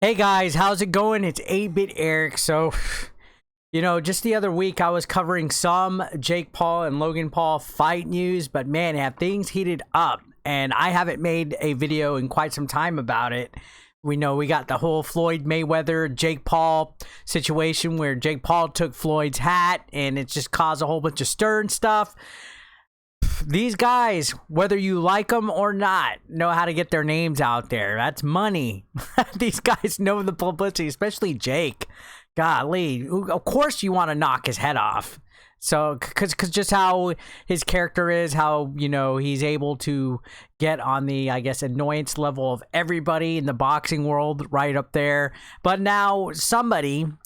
Hey guys, how's it going? It's 8-Bit Eric. So, just the other week I was covering some Jake Paul and Logan Paul fight news, but man, have things heated up, and I haven't made a video in quite some time about it. We know we got the whole Floyd Mayweather Jake Paul situation where Jake Paul took Floyd's hat and it just caused a whole bunch of stir and stuff. These guys, whether you like them or not, know how to get their names out there. That's money. These guys know the publicity, especially Jake. Golly, of course you want to knock his head off. So, cause just how his character is, how, he's able to get on the, I guess, annoyance level of everybody in the boxing world right up there. But now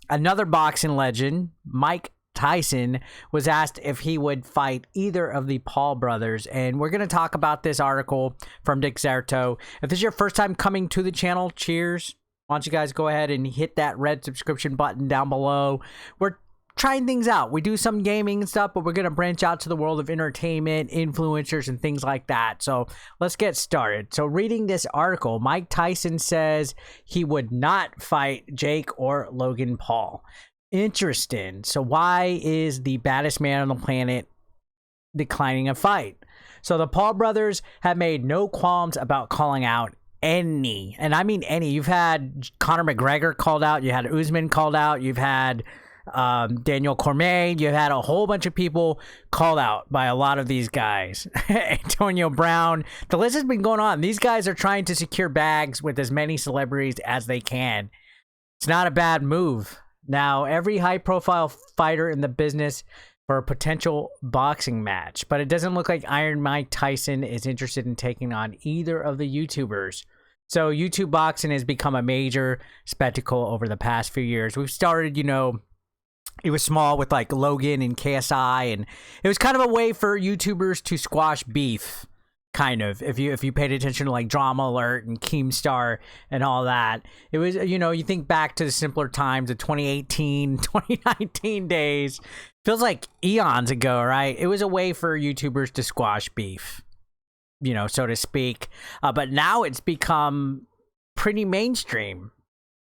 another boxing legend, Mike Tyson, was asked if he would fight either of the Paul brothers, and we're going to talk about this article from Dick Zerto. If this is your first time coming to the channel, cheers. Why don't you guys go ahead and hit that red subscription button down below. We're trying things out. We do some gaming and stuff, but we're going to branch out to the world of entertainment, influencers, and things like that. So let's get started. So reading this article, Mike Tyson says he would not fight Jake or Logan Paul. Interesting. So why is the baddest man on the planet declining a fight? So the Paul brothers have made no qualms about calling out any, and I mean any. You've had Conor McGregor called out, you had Usman called out, you've had Daniel Cormier, you've had a whole bunch of people called out by a lot of these guys. Antonio Brown, the list has been going on. These guys are trying to secure bags with as many celebrities as they can. It's not a bad move. Now, every high-profile fighter in the business for a potential boxing match, but it doesn't look like Iron Mike Tyson is interested in taking on either of the YouTubers. So YouTube boxing has become a major spectacle over the past few years. We've started, it was small with like Logan and KSI, and it was kind of a way for YouTubers to squash beef. Kind of, if you paid attention to like Drama Alert and Keemstar and all that. It was, you think back to the simpler times of 2018, 2019 days. Feels like eons ago, right? It was a way for YouTubers to squash beef, so to speak. But now it's become pretty mainstream.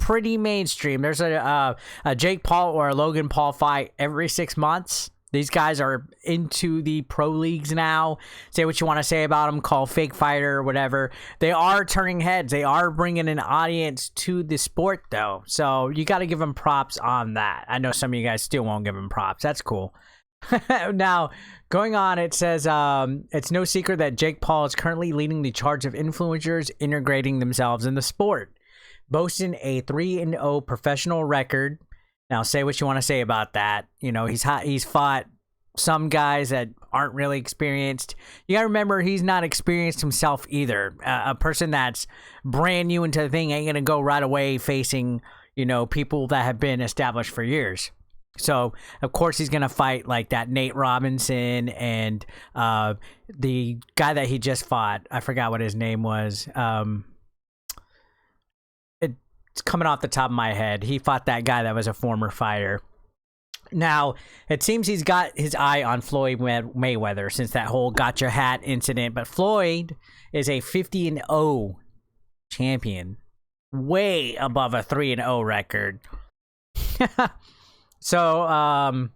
There's a Jake Paul or a Logan Paul fight every 6 months. These guys are into the pro leagues now. Say what you want to say about them, call fake fighter or whatever. They are turning heads. They are bringing an audience to the sport, though. So you got to give them props on that. I know some of you guys still won't give them props. That's cool. Now, going on, it says, it's no secret that Jake Paul is currently leading the charge of influencers integrating themselves in the sport, boasting a 3-0 professional record. Now, say what you want to say about that. He's fought some guys that aren't really experienced. You got to remember, he's not experienced himself either. A person that's brand new into the thing ain't going to go right away facing, people that have been established for years. So, of course, he's going to fight like that Nate Robinson and the guy that he just fought. I forgot what his name was. It's coming off the top of my head. He fought that guy that was a former fighter. Now, it seems he's got his eye on Floyd Mayweather since that whole got your hat incident. But Floyd is a 50-0 champion, way above a 3-0 record. So,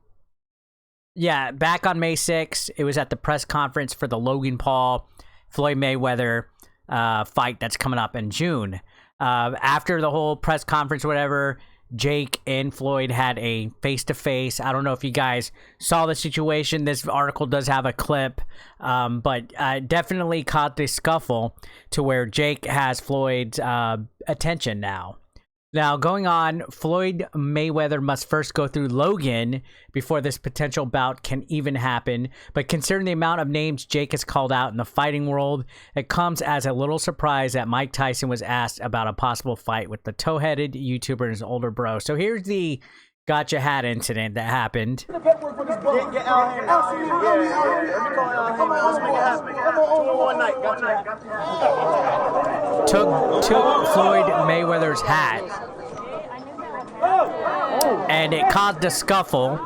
yeah, back on May 6th, it was at the press conference for the Logan Paul Floyd Mayweather fight that's coming up in June. After the whole press conference, whatever, Jake and Floyd had a face-to-face. I don't know if you guys saw the situation. This article does have a clip, but definitely caught the scuffle to where Jake has Floyd's attention now. Now, going on, Floyd Mayweather must first go through Logan before this potential bout can even happen. But considering the amount of names Jake has called out in the fighting world, it comes as a little surprise that Mike Tyson was asked about a possible fight with the toe-headed YouTuber and his older bro. So here's the gotcha hat incident that happened. Get out here. Took Floyd Mayweather's hat, and it caused a scuffle.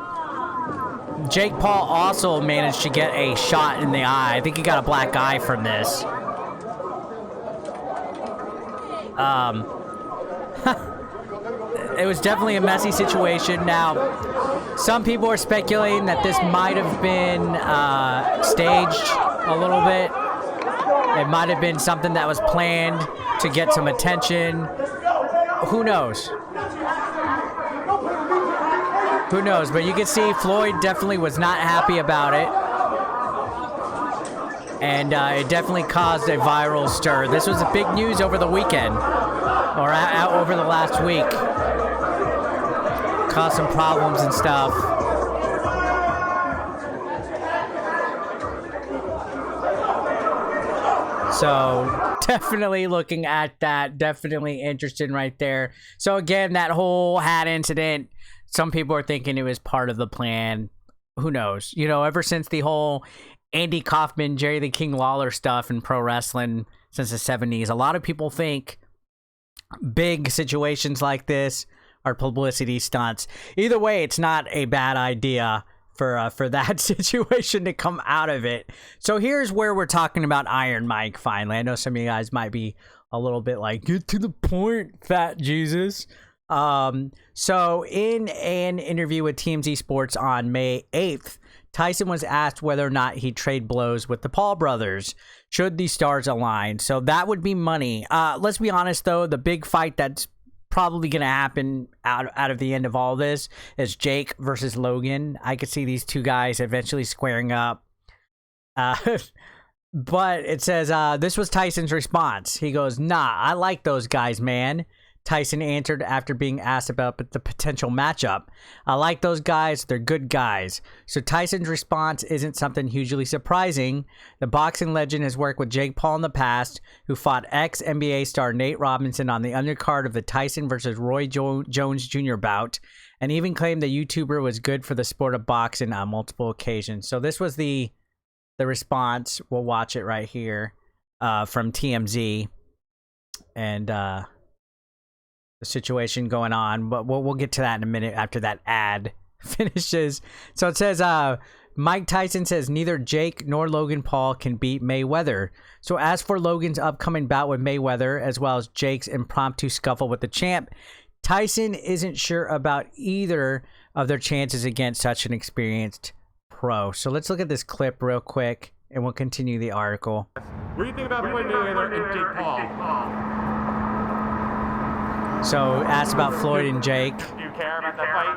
Jake Paul also managed to get a shot in the eye. I think he got a black eye from this. It was definitely a messy situation. Now, some people are speculating that this might have been staged a little bit. It might have been something that was planned to get some attention. Who knows? Who knows? But you can see Floyd definitely was not happy about it. And it definitely caused a viral stir. This was a big news over the weekend. Or over the last week. Caused some problems and stuff. So definitely looking at that, definitely interested right there. So again, that whole hat incident, some people are thinking it was part of the plan. Who knows? You know, ever since the whole Andy Kaufman, Jerry the King Lawler stuff in pro wrestling since the 70s, a lot of people think big situations like this are publicity stunts. Either way, it's not a bad idea for that situation to come out of it. So here's where we're talking about Iron Mike finally. I know some of you guys might be a little bit like, get to the point, fat Jesus. So in an interview with TMZ Sports on May 8th, Tyson was asked whether or not he'd trade blows with the Paul brothers should the stars align. So that would be money. Let's be honest though, the big fight that's probably going to happen out of the end of all this is Jake versus Logan. I could see these two guys eventually squaring up. But it says, this was Tyson's response. He goes, nah, I like those guys, man. Tyson answered after being asked about the potential matchup. I like those guys. They're good guys. So Tyson's response isn't something hugely surprising. The boxing legend has worked with Jake Paul in the past, who fought ex-NBA star Nate Robinson on the undercard of the Tyson versus Roy Jones Jr. bout, and even claimed the YouTuber was good for the sport of boxing on multiple occasions. So this was the response. We'll watch it right here from TMZ. And the situation going on, but we'll get to that in a minute after that ad finishes. So it says, Mike Tyson says neither Jake nor Logan Paul can beat Mayweather. So as for Logan's upcoming bout with Mayweather, as well as Jake's impromptu scuffle with the champ, Tyson isn't sure about either of their chances against such an experienced pro. So let's look at this clip real quick, and we'll continue the article. What do you think about Floyd Mayweather and Jake Paul? So, asked about Floyd and Jake. Do you care about that fight?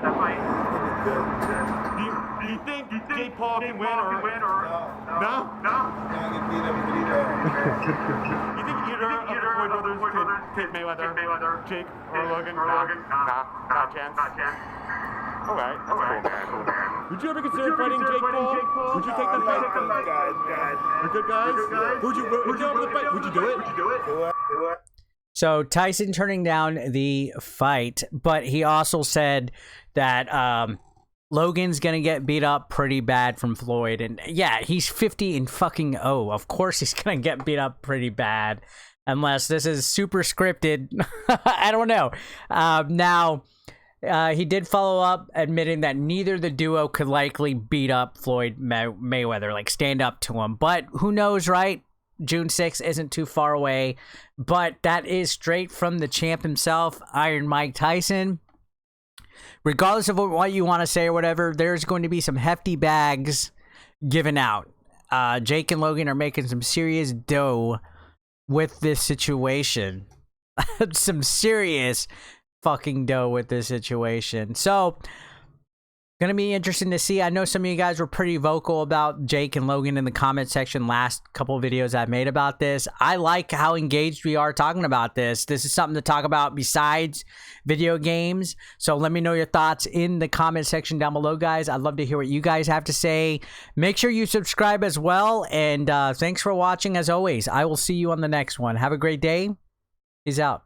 Do you think Jake Paul can win or no? You think either of the Floyd brothers could Mayweather, Jake or Logan? Nah, not a chance. Alright, that's cool, man. Would you ever consider fighting Jake Paul? Would you take the fight? They're good guys? Would you over the fight? Would you do it? So Tyson turning down the fight, but he also said that Logan's gonna get beat up pretty bad from Floyd, and yeah, he's 50 and fucking oh, of course he's gonna get beat up pretty bad, unless this is super scripted. I don't know. Now he did follow up, admitting that neither the duo could likely beat up Floyd Mayweather, like stand up to him, but who knows, right? June 6th isn't too far away, but that is straight from the champ himself, Iron Mike Tyson. Regardless of what you want to say or whatever, there's going to be some hefty bags given out. Jake and Logan are making some serious dough with this situation. Some serious fucking dough with this situation. So, gonna be interesting to see. I know some of you guys were pretty vocal about Jake and Logan in the comment section last couple of videos I've made about this. I like how engaged we are talking about this. This is something to talk about besides video games. So let me know your thoughts in the comment section down below, guys. I'd love to hear what you guys have to say. Make sure you subscribe as well. And thanks for watching as always. I will see you on the next one. Have a great day. Peace out.